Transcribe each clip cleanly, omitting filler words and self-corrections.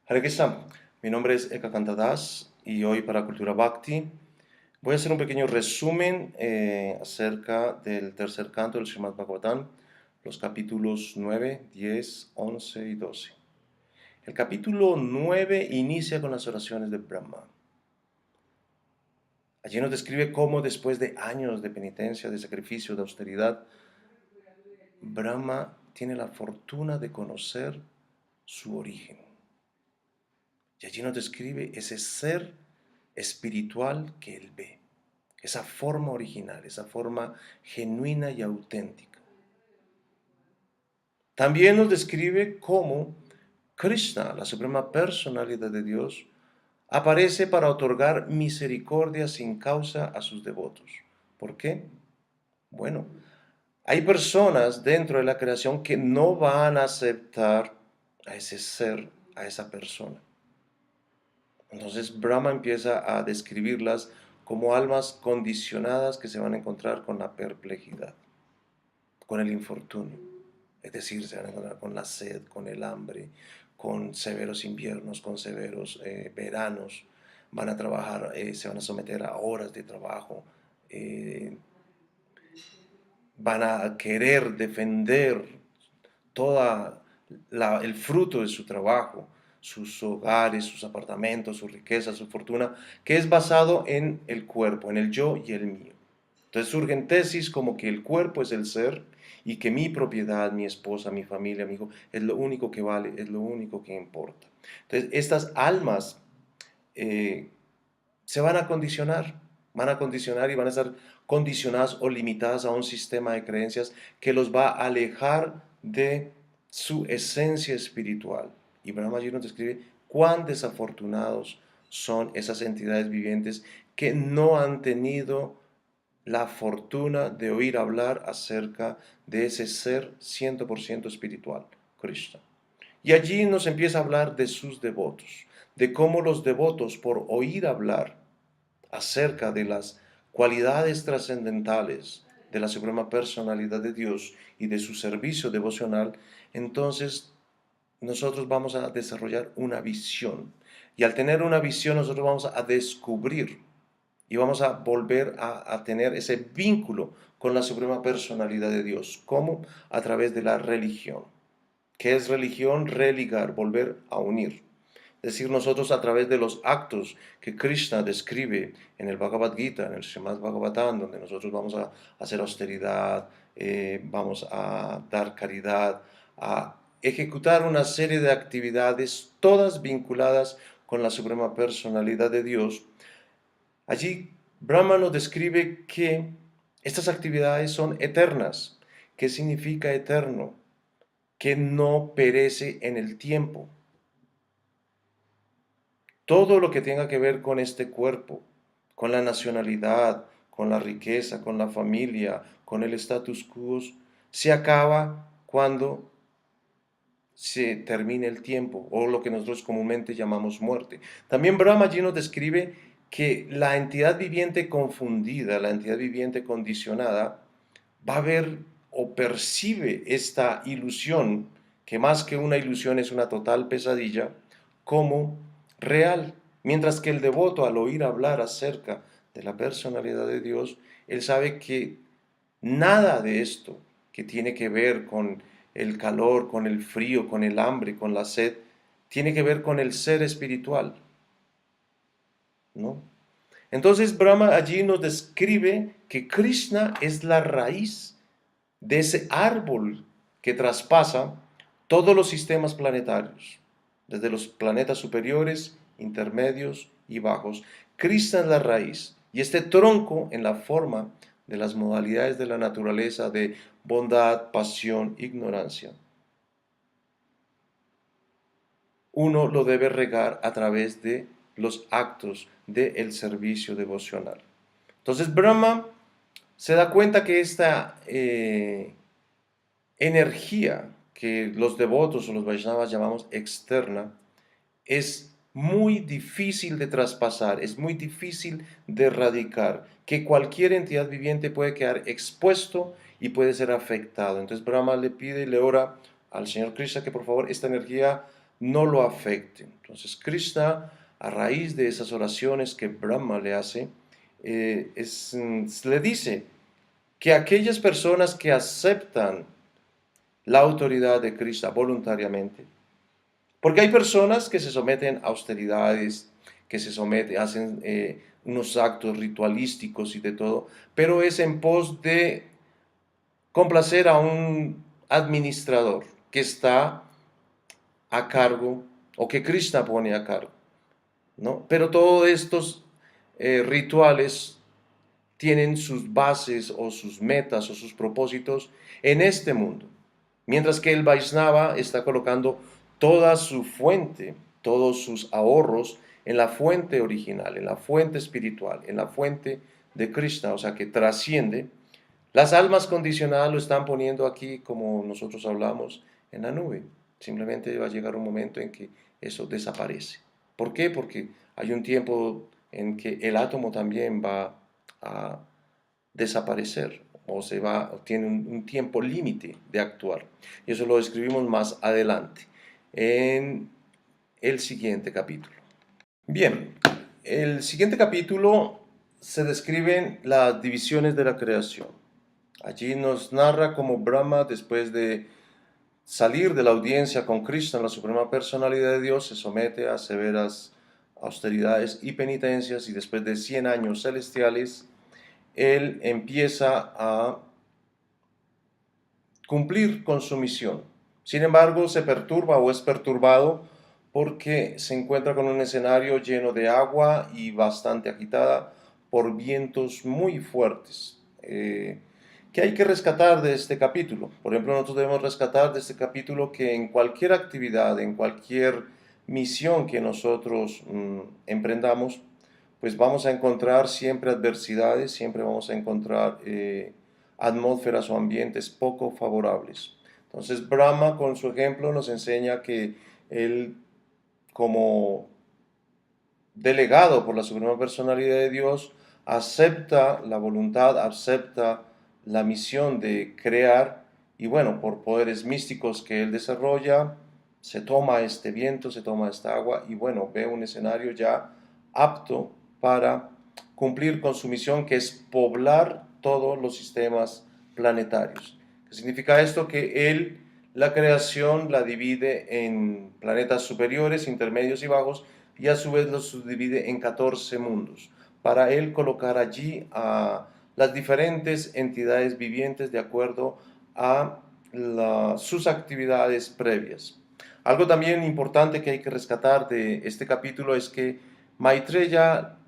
Hare Krishna, mi nombre es Eka Kantadas y hoy para Cultura Bhakti voy a hacer un pequeño resumen acerca del tercer canto del Srimad Bhagavatam, los capítulos 9, 10, 11 y 12. El capítulo 9 inicia con las oraciones de Brahma. Allí nos describe cómo después de años de penitencia, de sacrificio, de austeridad, Brahma tiene la fortuna de conocer su origen. Y allí nos describe ese ser espiritual que él ve, esa forma original, esa forma genuina y auténtica. También nos describe cómo Krishna, la suprema personalidad de Dios, aparece para otorgar misericordia sin causa a sus devotos. ¿Por qué? Bueno, hay personas dentro de la creación que no van a aceptar a ese ser, a esa persona. Entonces Brahma empieza a describirlas como almas condicionadas que se van a encontrar con la perplejidad, con el infortunio. Es decir, se van a encontrar con la sed, con el hambre, con severos inviernos, con severos veranos. Van a trabajar, se van a someter a horas de trabajo. eh, Van a querer defender todo el fruto de su trabajo, sus hogares, sus apartamentos, su riqueza, su fortuna, que es basado en el cuerpo, en el yo y el mío. Entonces surgen tesis como que el cuerpo es el ser y que mi propiedad, mi esposa, mi familia, mi hijo, es lo único que vale, es lo único que importa. Entonces estas almas eh, se van a condicionar y van a estar condicionadas o limitadas a un sistema de creencias que los va a alejar de su esencia espiritual. Y Brahma allí nos describe cuán desafortunados son esas entidades vivientes que no han tenido la fortuna de oír hablar acerca de ese ser 100% espiritual, Krishna. Y allí nos empieza a hablar de sus devotos, de cómo los devotos, por oír hablar acerca de las cualidades trascendentales de la suprema personalidad de Dios y de su servicio devocional, entonces nosotros vamos a desarrollar una visión. Y al tener una visión nosotros vamos a descubrir y vamos a volver a tener ese vínculo con la suprema personalidad de Dios. ¿Cómo? A través de la religión. ¿Qué es religión? Religar, volver a unir. Es decir, nosotros a través de los actos que Krishna describe en el Bhagavad Gita, en el Srimad Bhagavatam, donde nosotros vamos a hacer austeridad, vamos a dar caridad, a ejecutar una serie de actividades, todas vinculadas con la suprema personalidad de Dios. Allí Brahma nos describe que estas actividades son eternas. ¿Qué significa eterno? Que no perece en el tiempo. Todo lo que tenga que ver con este cuerpo, con la nacionalidad, con la riqueza, con la familia, con el status quo, se acaba cuando se termine el tiempo, o lo que nosotros comúnmente llamamos muerte. También Brahma allí nos describe que la entidad viviente confundida, la entidad viviente condicionada, va a ver o percibe esta ilusión, que más que una ilusión es una total pesadilla, como real. Mientras que el devoto, al oír hablar acerca de la personalidad de Dios, él sabe que nada de esto que tiene que ver con el calor, con el frío, con el hambre, con la sed, tiene que ver con el ser espiritual, ¿no? Entonces Brahma allí nos describe que Krishna es la raíz de ese árbol que traspasa todos los sistemas planetarios, desde los planetas superiores, intermedios y bajos. Krishna es la raíz y este tronco en la forma de las modalidades de la naturaleza de bondad, pasión, ignorancia. Uno lo debe regar a través de los actos del servicio devocional. Entonces Brahma se da cuenta que esta energía que los devotos o los Vaishnavas llamamos externa es muy difícil de traspasar, es muy difícil de erradicar, que cualquier entidad viviente puede quedar expuesto y puede ser afectado. Entonces Brahma le pide y le ora al Señor Krishna que por favor esta energía no lo afecte. Entonces Krishna, a raíz de esas oraciones que Brahma le hace, le dice que aquellas personas que aceptan la autoridad de Krishna voluntariamente, porque hay personas que se someten a austeridades, que se someten, hacen unos actos ritualísticos y de todo, pero es en pos de complacer a un administrador que está a cargo o que Krishna pone a cargo, ¿no? Pero todos estos rituales tienen sus bases o sus metas o sus propósitos en este mundo, mientras que el Vaishnava está colocando toda su fuente, todos sus ahorros en la fuente original, en la fuente espiritual, en la fuente de Krishna, o sea que trasciende. Las almas condicionadas lo están poniendo aquí, como nosotros hablamos, en la nube. Simplemente va a llegar un momento en que eso desaparece. ¿Por qué? Porque hay un tiempo en que el átomo también va a desaparecer o tiene un tiempo límite de actuar. Y eso lo describimos más adelante en el siguiente capítulo. Bien, el siguiente capítulo se describen las divisiones de la creación. Allí nos narra cómo Brahma, después de salir de la audiencia con Krishna, la suprema personalidad de Dios, se somete a severas austeridades y penitencias y después de 100 años celestiales, él empieza a cumplir con su misión. Sin embargo, se perturba o es perturbado porque se encuentra con un escenario lleno de agua y bastante agitada por vientos muy fuertes. ¿Qué hay que rescatar de este capítulo? Por ejemplo, nosotros debemos rescatar de este capítulo que en cualquier actividad, en cualquier misión que nosotros emprendamos, pues vamos a encontrar siempre adversidades, siempre vamos a encontrar atmósferas o ambientes poco favorables. Entonces Brahma con su ejemplo nos enseña que él como delegado por la Suprema Personalidad de Dios acepta la voluntad, acepta la misión de crear y bueno, por poderes místicos que él desarrolla, se toma este viento, se toma esta agua y bueno, ve un escenario ya apto para cumplir con su misión que es poblar todos los sistemas planetarios. ¿Qué significa esto? Que él la creación la divide en planetas superiores, intermedios y bajos y a su vez los subdivide en 14 mundos para él colocar allí a las diferentes entidades vivientes de acuerdo a sus actividades previas. Algo también importante que hay que rescatar de este capítulo es que Maitreya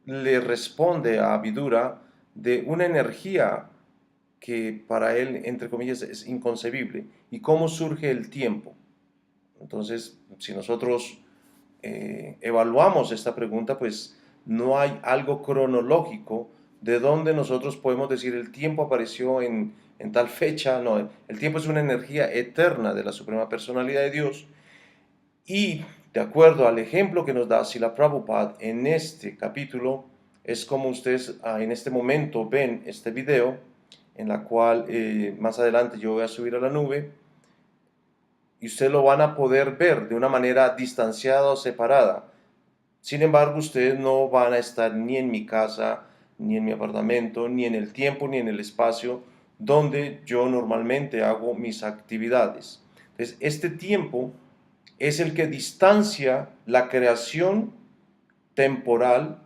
le responde a Vidura de una energía que para él, entre comillas, es inconcebible y cómo surge el tiempo. Entonces, si nosotros evaluamos esta pregunta, pues no hay algo cronológico de donde nosotros podemos decir el tiempo apareció en tal fecha. No, el tiempo es una energía eterna de la Suprema Personalidad de Dios y de acuerdo al ejemplo que nos da Srila Prabhupada en este capítulo, es como ustedes en este momento ven este video, en la cual más adelante yo voy a subir a la nube, y ustedes lo van a poder ver de una manera distanciada o separada. Sin embargo, ustedes no van a estar ni en mi casa, ni en mi apartamento, ni en el tiempo, ni en el espacio donde yo normalmente hago mis actividades. Entonces, este tiempo es el que distancia la creación temporal,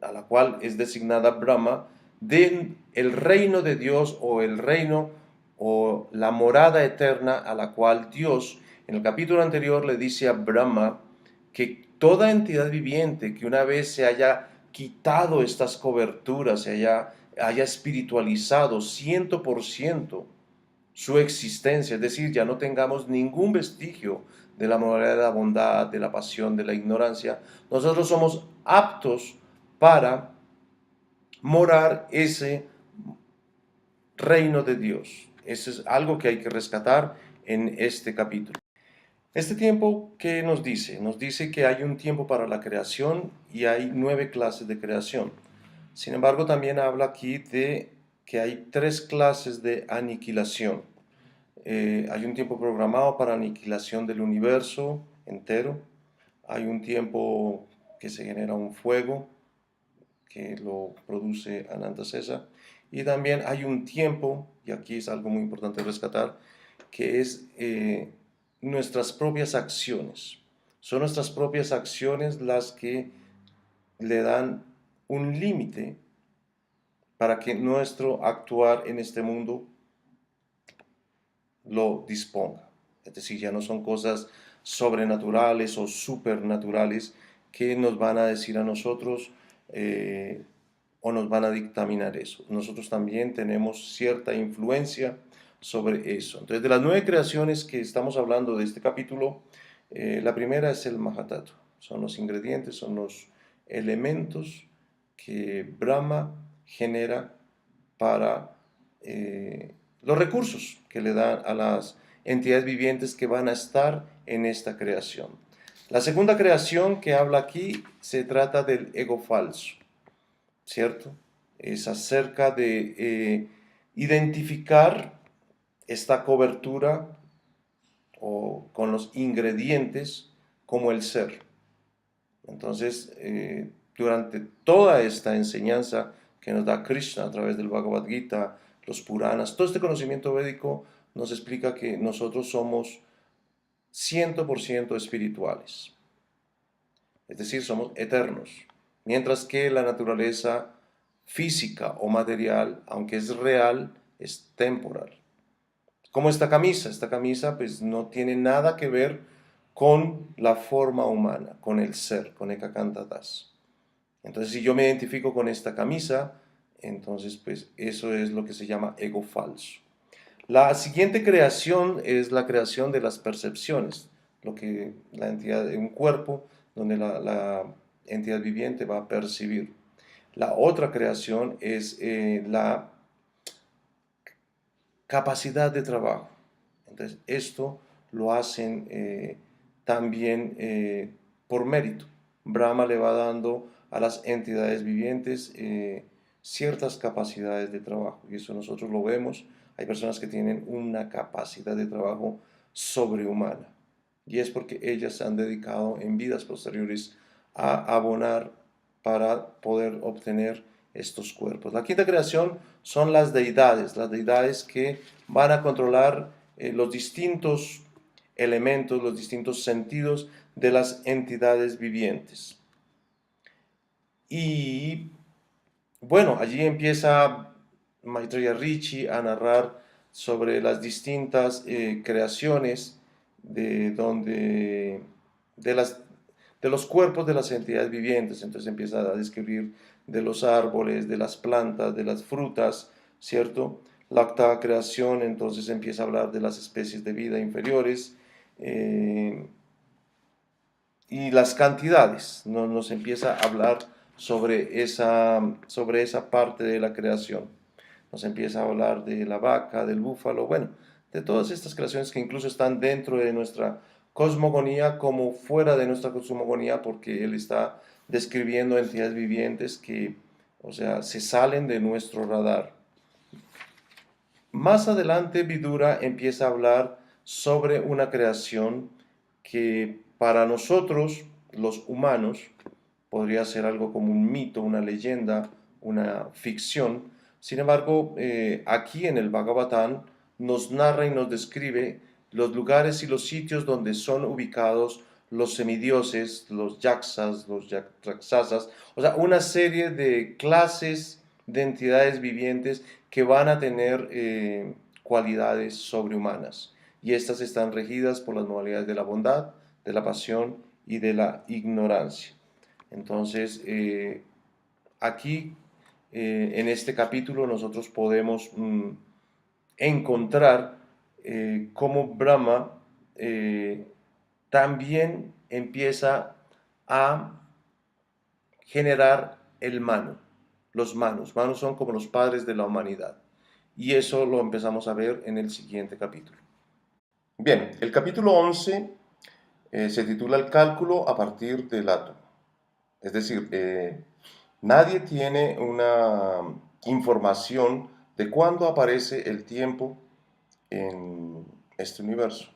a la cual es designada Brahma, del reino de Dios o el reino o la morada eterna a la cual Dios en el capítulo anterior le dice a Brahma que toda entidad viviente que una vez se haya quitado estas coberturas, haya espiritualizado 100% su existencia, es decir, ya no tengamos ningún vestigio de la moralidad, de la bondad, de la pasión, de la ignorancia, nosotros somos aptos para morar ese reino de Dios. Eso es algo que hay que rescatar en este capítulo. Este tiempo, ¿qué nos dice? Nos dice que hay un tiempo para la creación y hay 9 clases de creación. Sin embargo, también habla aquí de que hay 3 clases de aniquilación. hay un tiempo programado para aniquilación del universo entero, hay un tiempo que se genera un fuego que lo produce Anantasesa, y también hay un tiempo, y aquí es algo muy importante rescatar, que es nuestras propias acciones. Son nuestras propias acciones las que le dan un límite para que nuestro actuar en este mundo lo disponga. Es decir, ya no son cosas sobrenaturales o supernaturales que nos van a decir a nosotros o nos van a dictaminar eso. Nosotros también tenemos cierta influencia sobre eso. Entonces, de las 9 creaciones que estamos hablando de este capítulo, la primera es el Mahatattva. Son los ingredientes, son los elementos que Brahma genera para los recursos que le dan a las entidades vivientes que van a estar en esta creación. La segunda creación que habla aquí se trata del ego falso, ¿cierto? Es acerca de identificar esta cobertura o con los ingredientes como el ser. Entonces, durante toda esta enseñanza que nos da Krishna a través del Bhagavad Gita, los Puranas, todo este conocimiento védico nos explica que nosotros somos 100% espirituales, es decir, somos eternos, mientras que la naturaleza física o material, aunque es real, es temporal. Como esta camisa pues no tiene nada que ver con la forma humana, con el ser, con Eka Kanta Das. Entonces, si yo me identifico con esta camisa, entonces pues eso es lo que se llama ego falso. La siguiente creación es la creación de las percepciones, lo que la entidad de un cuerpo donde la entidad viviente va a percibir. La otra creación es la capacidad de trabajo. Entonces, esto lo hacen también por mérito. Brahma le va dando a las entidades vivientes ciertas capacidades de trabajo, y eso nosotros lo vemos. Hay personas que tienen una capacidad de trabajo sobrehumana, y es porque ellas se han dedicado en vidas posteriores a abonar para poder obtener estos cuerpos. La quinta creación son las deidades que van a controlar los distintos elementos, los distintos sentidos de las entidades vivientes. Y bueno, allí empieza Maitreya Rishi a narrar sobre las distintas creaciones de donde de las de los cuerpos de las entidades vivientes. Entonces empieza a describir de los árboles, de las plantas, de las frutas, ¿cierto? La octava creación, entonces empieza a hablar de las especies de vida inferiores y las cantidades. Nos empieza a hablar sobre esa parte de la creación. Nos empieza a hablar de la vaca, del búfalo, bueno, de todas estas creaciones que incluso están dentro de nuestra cosmogonía como fuera de nuestra cosmogonía, porque él está describiendo entidades vivientes que, o sea, se salen de nuestro radar. Más adelante Vidura empieza a hablar sobre una creación que para nosotros, los humanos, podría ser algo como un mito, una leyenda, una ficción. Sin embargo, aquí en el Bhagavatam nos narra y nos describe los lugares y los sitios donde son ubicados los semidioses, los yaksas, los raksasas, o sea, una serie de clases de entidades vivientes que van a tener cualidades sobrehumanas. Y estas están regidas por las modalidades de la bondad, de la pasión y de la ignorancia. Entonces, aquí, en este capítulo, nosotros podemos encontrar cómo Brahma también empieza a generar el mano, los manos. Manos son como los padres de la humanidad. Y eso lo empezamos a ver en el siguiente capítulo. Bien, el capítulo 11 se titula El cálculo a partir del átomo. Es decir, nadie tiene una información de cuándo aparece el tiempo en este universo.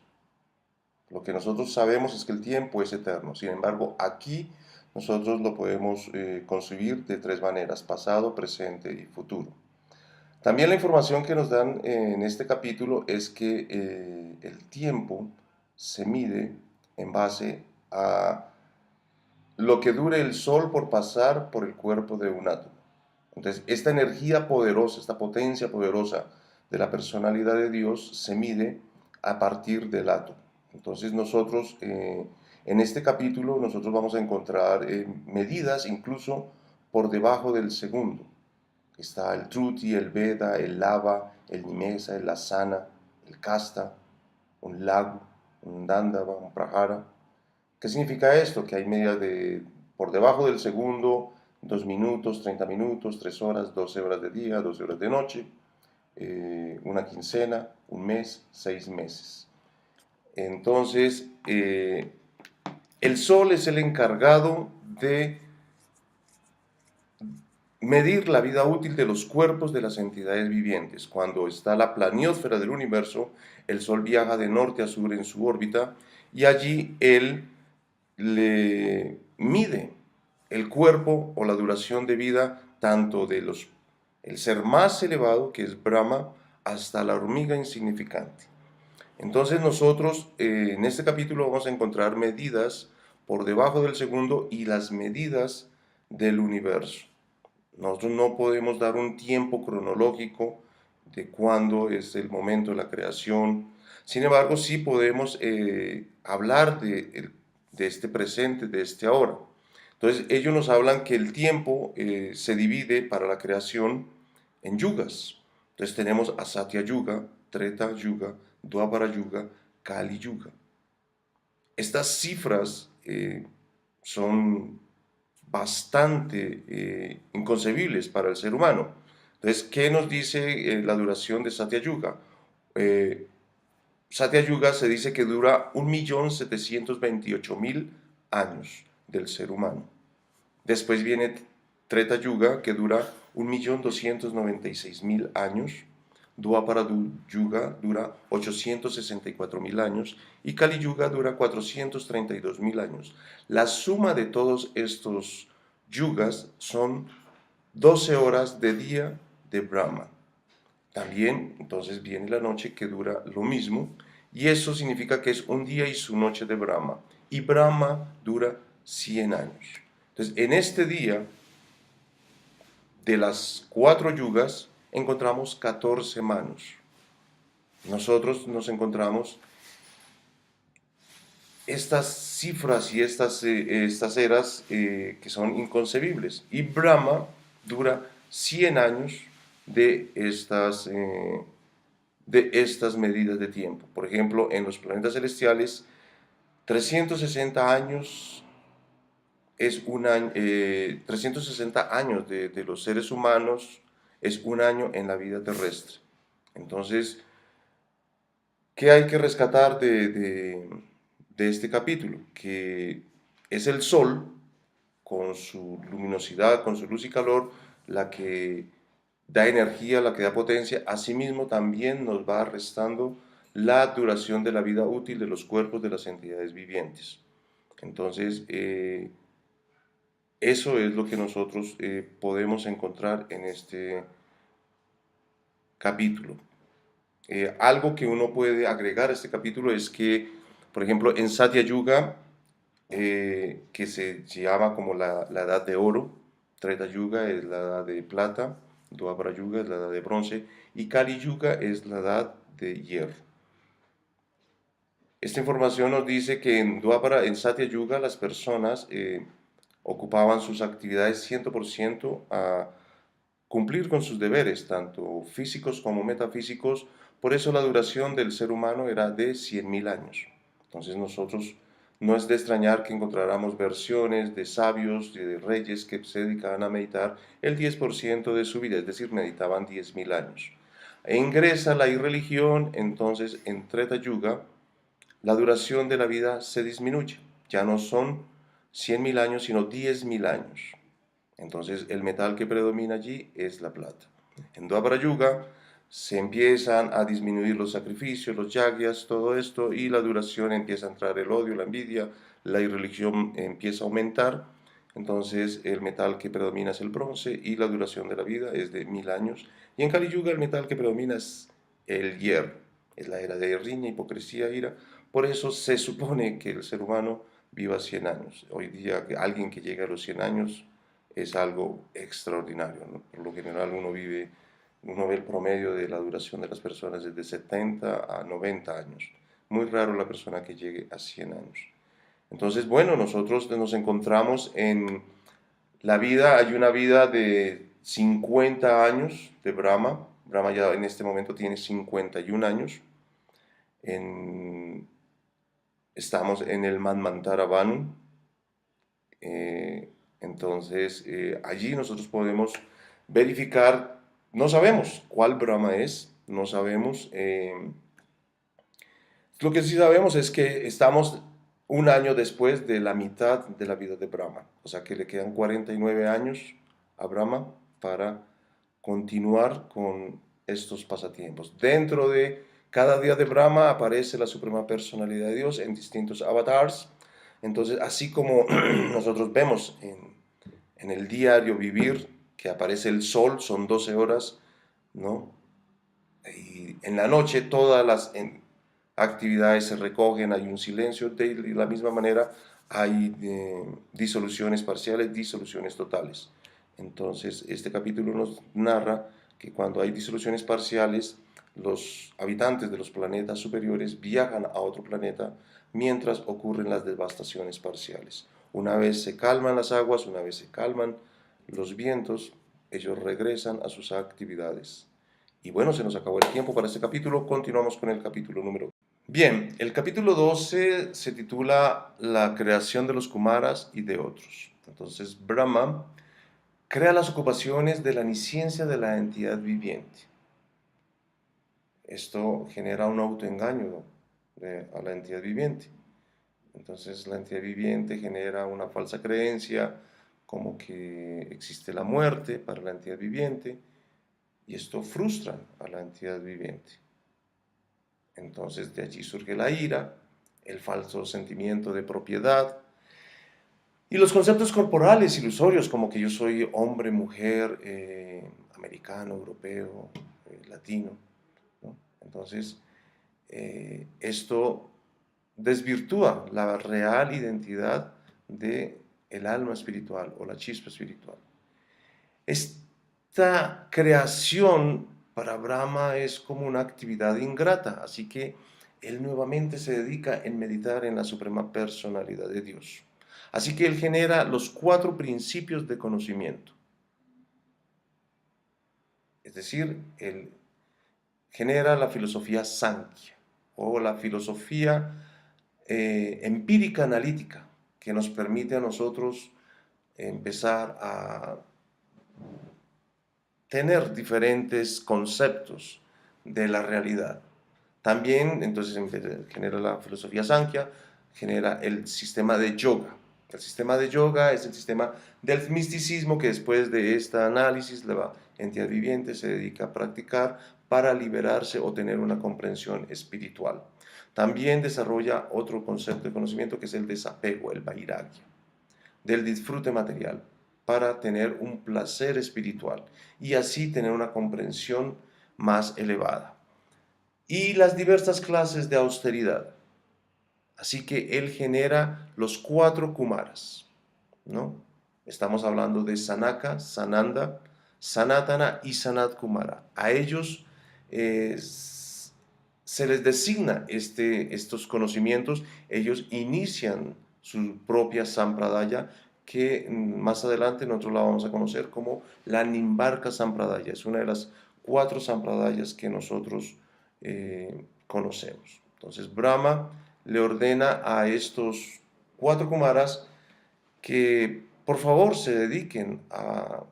Lo que nosotros sabemos es que el tiempo es eterno. Sin embargo, aquí nosotros lo podemos concebir de tres maneras: pasado, presente y futuro. También la información que nos dan en este capítulo es que el tiempo se mide en base a lo que dure el sol por pasar por el cuerpo de un átomo. Entonces, esta energía poderosa, esta potencia poderosa de la personalidad de Dios se mide a partir del átomo. Entonces, nosotros en este capítulo nosotros vamos a encontrar medidas incluso por debajo del segundo. Está el Truti, el Veda, el Lava, el Nimesa, el Lasana, el Kasta, un Lagu, un Dandava, un Prahara. ¿Qué significa esto? Que hay medidas de por debajo del segundo, 2 minutos, 30 minutos, 3 horas, 12 horas de día, 12 horas de noche, una quincena, un mes, 6 meses. Entonces, el Sol es el encargado de medir la vida útil de los cuerpos de las entidades vivientes. Cuando está la planiosfera del universo, el Sol viaja de norte a sur en su órbita y allí él le mide el cuerpo o la duración de vida tanto de el ser más elevado, que es Brahma, hasta la hormiga insignificante. Entonces nosotros en este capítulo vamos a encontrar medidas por debajo del segundo y las medidas del universo. Nosotros no podemos dar un tiempo cronológico de cuándo es el momento de la creación. Sin embargo, sí podemos hablar de este presente, de este ahora. Entonces, ellos nos hablan que el tiempo se divide para la creación en yugas. Entonces, tenemos a Satya Yuga, Treta Yuga, Dwapara Yuga, Kali Yuga. Estas cifras son bastante inconcebibles para el ser humano. Entonces, ¿qué nos dice la duración de Satya Yuga? Eh, Satya Yuga se dice que dura 1.728.000 años del ser humano. Después viene Treta Yuga, que dura 1.296.000 años. Dwapara Yuga dura 864.000 años y Kali Yuga dura 432.000 años. La suma de todos estos yugas son 12 horas de día de Brahma. También entonces viene la noche, que dura lo mismo, y eso significa que es un día y su noche de Brahma. Y Brahma dura 100 años. Entonces, en este día, de las 4 yugas, encontramos 14 manos. Nosotros nos encontramos estas cifras y estas eras que son inconcebibles. Y Brahma dura 100 años de estas medidas de tiempo. Por ejemplo, en los planetas celestiales, 360 años es un año, 360 años de los seres humanos es un año en la vida terrestre. Entonces, ¿qué hay que rescatar de este capítulo? Que es el Sol, con su luminosidad, con su luz y calor, la que da energía, la que da potencia. Asimismo, también nos va restando la duración de la vida útil de los cuerpos de las entidades vivientes. Entonces, eso es lo que nosotros podemos encontrar en este capítulo. Algo que uno puede agregar a este capítulo es que, por ejemplo, en Satya Yuga, que se llama como la edad de oro, Treta Yuga es la edad de plata, Dwapara Yuga es la edad de bronce y Kali Yuga es la edad de hierro. Esta información nos dice que en Satya Yuga, las personas ocupaban sus actividades 100% a cumplir con sus deberes, tanto físicos como metafísicos. Por eso la duración del ser humano era de 100.000 años. Entonces nosotros no es de extrañar que encontráramos versiones de sabios, de reyes que se dedicaban a meditar el 10% de su vida, es decir, meditaban 10.000 años. E ingresa la irreligión, entonces en Treta Yuga la duración de la vida se disminuye. Ya no son 100.000 años, sino 10.000 años. Entonces el metal que predomina allí es la plata. En Dwapara Yuga se empiezan a disminuir los sacrificios, los yagyas, todo esto, y la duración empieza a entrar el odio, la envidia, la irreligión empieza a aumentar. Entonces el metal que predomina es el bronce y la duración de la vida es de 1000 años. Y en Kali Yuga el metal que predomina es el hierro, es la era de riña, hipocresía, ira. Por eso se supone que el ser humano viva 100 años. Hoy día alguien que llega a los 100 años es algo extraordinario, ¿no? Por lo general uno ve el promedio de la duración de las personas desde 70 a 90 años. Muy raro la persona que llegue a 100 años. Entonces, bueno, nosotros nos encontramos en la vida, hay una vida de 50 años de Brahma. Brahma ya en este momento tiene 51 años. En, estamos en el Manvantara Vanu. Entonces, allí nosotros podemos verificar, no sabemos cuál Brahma es, no sabemos. Lo que sí sabemos es que estamos un año después de la mitad de la vida de Brahma, o sea que le quedan 49 años a Brahma para continuar con estos pasatiempos. Dentro de cada día de Brahma aparece la suprema personalidad de Dios en distintos avatars. Entonces, así como nosotros vemos en el diario vivir que aparece el sol, son 12 horas, ¿no? Y en la noche todas las actividades se recogen, hay un silencio, de la misma manera hay disoluciones parciales, disoluciones totales. Entonces, este capítulo nos narra que cuando hay disoluciones parciales, los habitantes de los planetas superiores viajan a otro planeta mientras ocurren las devastaciones parciales. Una vez se calman las aguas, una vez se calman los vientos, ellos regresan a sus actividades. Y bueno, se nos acabó el tiempo para este capítulo. Continuamos con el capítulo número. Bien, el capítulo 12 se titula La creación de los Kumaras y de otros. Entonces, Brahma crea las ocupaciones de la nisciencia de la entidad viviente. Esto genera un autoengaño a la entidad viviente. Entonces, la entidad viviente genera una falsa creencia como que existe la muerte para la entidad viviente y esto frustra a la entidad viviente. Entonces de allí surge la ira, el falso sentimiento de propiedad y los conceptos corporales ilusorios como que yo soy hombre, mujer, americano, europeo, latino, ¿no? Entonces esto desvirtúa la real identidad de el alma espiritual o la chispa espiritual. Esta creación para Brahma es como una actividad ingrata, así que él nuevamente se dedica en meditar en la suprema personalidad de Dios. Así que él genera los 4 principios de conocimiento. Es decir, él genera la filosofía Sankhya o la filosofía empírica analítica que nos permite a nosotros empezar a tener diferentes conceptos de la realidad. También, entonces, genera la filosofía Sankhya, genera el sistema de yoga. El sistema de yoga es el sistema del misticismo que después de este análisis la entidad viviente se dedica a practicar para liberarse o tener una comprensión espiritual. También desarrolla otro concepto de conocimiento que es el desapego, el vairagya, del disfrute material, para tener un placer espiritual y así tener una comprensión más elevada. Y las diversas clases de austeridad. Así que él genera los 4 kumaras, ¿no? Estamos hablando de Sanaka, Sananda, Sanatana y Sanat Kumara. A ellos se les designa estos conocimientos, ellos inician su propia Sampradaya, que más adelante nosotros la vamos a conocer como la Nimbarka Sampradaya. Es una de las 4 Sampradayas que nosotros conocemos. Entonces Brahma le ordena a estos 4 Kumaras que por favor se dediquen a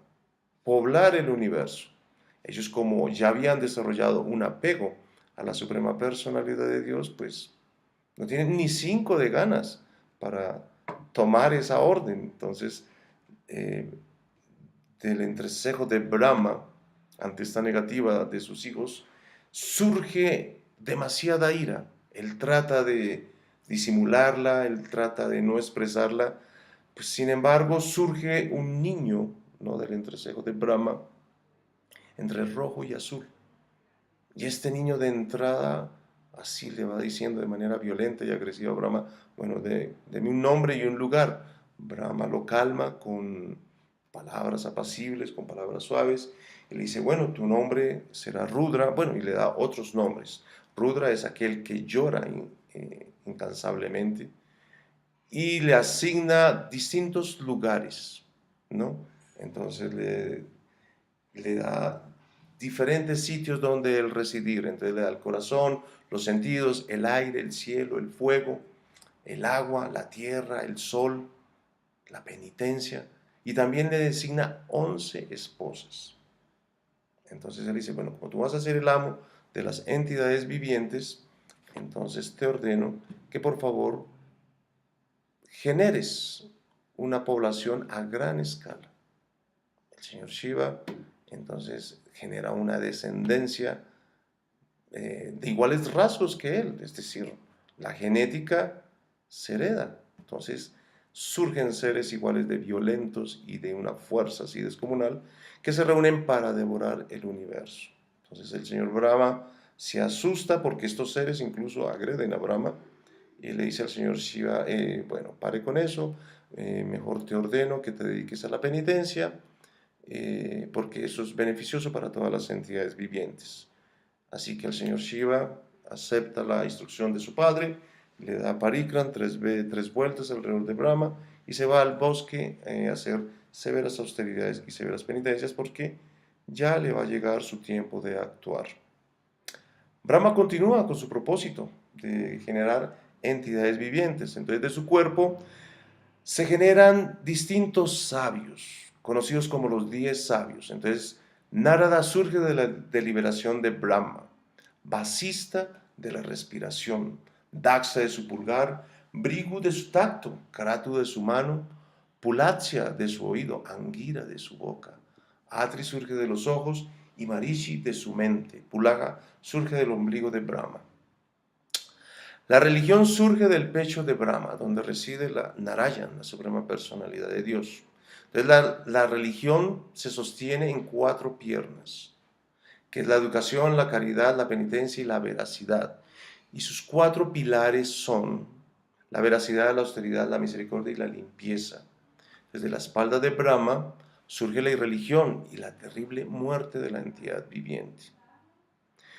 poblar el universo. Ellos, como ya habían desarrollado un apego a la suprema personalidad de Dios, pues no tienen ni 5 de ganas para tomar esa orden. Entonces, del entrecejo de Brahma ante esta negativa de sus hijos, surge demasiada ira. Él trata de disimularla, él trata de no expresarla, pues sin embargo surge un niño, ¿no?, del entrecejo de Brahma, entre rojo y azul. Y este niño de entrada así le va diciendo de manera violenta y agresiva a Brahma, bueno, deme un nombre y un lugar. Brahma lo calma con palabras apacibles, con palabras suaves, y le dice, bueno, tu nombre será Rudra, bueno, y le da otros nombres. Rudra es aquel que llora incansablemente, y le asigna distintos lugares, ¿no? Entonces le da diferentes sitios donde él residir. Entonces le da el corazón, los sentidos, el aire, el cielo, el fuego, el agua, la tierra, el sol, la penitencia. Y también le designa 11 esposas. Entonces él dice, bueno, como tú vas a ser el amo de las entidades vivientes, entonces te ordeno que por favor generes una población a gran escala. El señor Shiva entonces genera una descendencia de iguales rasgos que él, es decir, la genética se hereda. Entonces surgen seres iguales de violentos y de una fuerza así descomunal que se reúnen para devorar el universo. Entonces el señor Brahma se asusta porque estos seres incluso agreden a Brahma y le dice al señor Shiva, bueno, pare con eso, mejor te ordeno que te dediques a la penitencia, porque eso es beneficioso para todas las entidades vivientes. Así que el señor Shiva acepta la instrucción de su padre, le da parikram, tres vueltas alrededor de Brahma, y se va al bosque a hacer severas austeridades y severas penitencias porque ya le va a llegar su tiempo de actuar. Brahma continúa con su propósito de generar entidades vivientes. Entonces de su cuerpo se generan distintos sabios, conocidos como los 10 sabios. Entonces, Narada surge de la deliberación de Brahma, Vasista de la respiración, Daksha de su pulgar, Brigu de su tacto, Kratu de su mano, Pulatsya de su oído, Angira de su boca, Atri surge de los ojos y Marishi de su mente, Pulaga surge del ombligo de Brahma. La religión surge del pecho de Brahma, donde reside la Narayan, la suprema personalidad de Dios. Entonces la religión se sostiene en 4 piernas, que es la educación, la caridad, la penitencia y la veracidad. Y sus 4 pilares son la veracidad, la austeridad, la misericordia y la limpieza. Desde la espalda de Brahma surge la irreligión y la terrible muerte de la entidad viviente.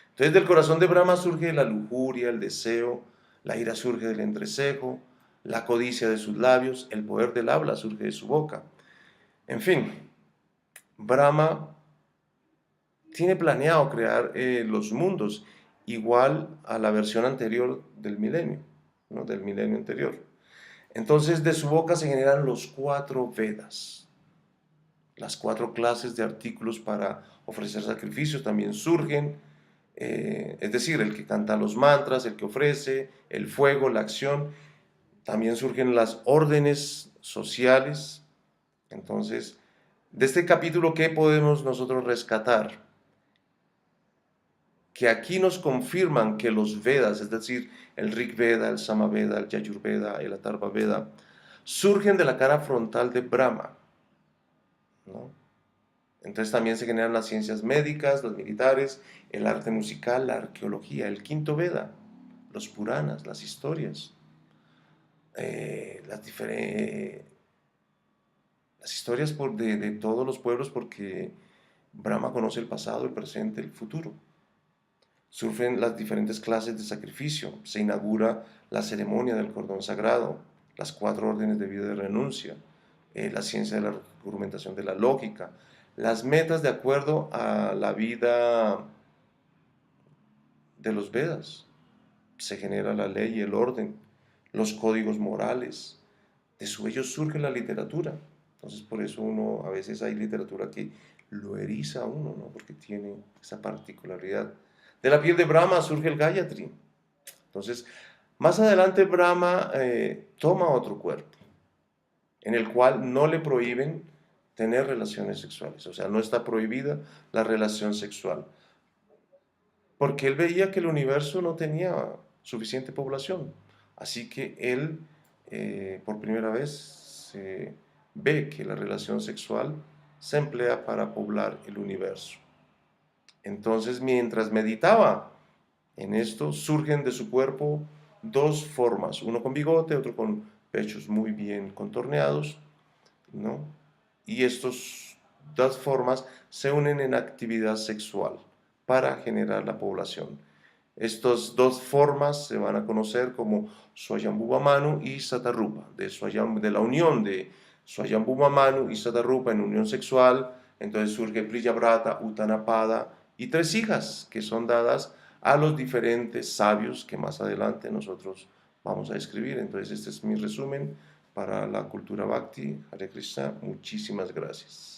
Entonces del corazón de Brahma surge la lujuria, el deseo, la ira surge del entrecejo, la codicia de sus labios, el poder del habla surge de su boca. En fin, Brahma tiene planeado crear los mundos igual a la versión anterior del milenio, ¿no?, del milenio anterior. Entonces de su boca se generan los 4 Vedas, las 4 clases de artículos para ofrecer sacrificios también surgen. Es decir, el que canta los mantras, el que ofrece, el fuego, la acción. También surgen las órdenes sociales. Entonces, de este capítulo, ¿qué podemos nosotros rescatar? Que aquí nos confirman que los Vedas, es decir, el Rig Veda, el Samaveda, el Yajurveda, el Atharva Veda, surgen de la cara frontal de Brahma, ¿no? Entonces también se generan las ciencias médicas, las militares, el arte musical, la arqueología, el quinto Veda, los Puranas, las historias, las historias de todos los pueblos, porque Brahma conoce el pasado, el presente, el futuro. Surgen las diferentes clases de sacrificio, se inaugura la ceremonia del cordón sagrado, las 4 órdenes de vida de renuncia, la ciencia de la argumentación de la lógica, las metas de acuerdo a la vida de los Vedas. Se genera la ley y el orden, los códigos morales. De su ello surge la literatura. Entonces por eso a veces hay literatura que lo eriza a uno, ¿no?, porque tiene esa particularidad. De la piel de Brahma surge el Gayatri. Entonces, más adelante Brahma toma otro cuerpo, en el cual no le prohíben tener relaciones sexuales, o sea, no está prohibida la relación sexual. porque él veía que el universo no tenía suficiente población. Así que él, por primera vez, ve que la relación sexual se emplea para poblar el universo. Entonces, mientras meditaba en esto, surgen de su cuerpo dos formas, uno con bigote, otro con pechos muy bien contorneados, ¿no? Y estas dos formas se unen en actividad sexual para generar la población. Estas dos formas se van a conocer como Swayambhuva Manu y Satarupa. De la unión de Swayambhuva Manu y Satarupa en unión sexual, entonces surge Priyavrata, Uttanapada y tres hijas que son dadas a los diferentes sabios que más adelante nosotros vamos a escribir. Entonces este es mi resumen para la cultura Bhakti. Hare Krishna, muchísimas gracias.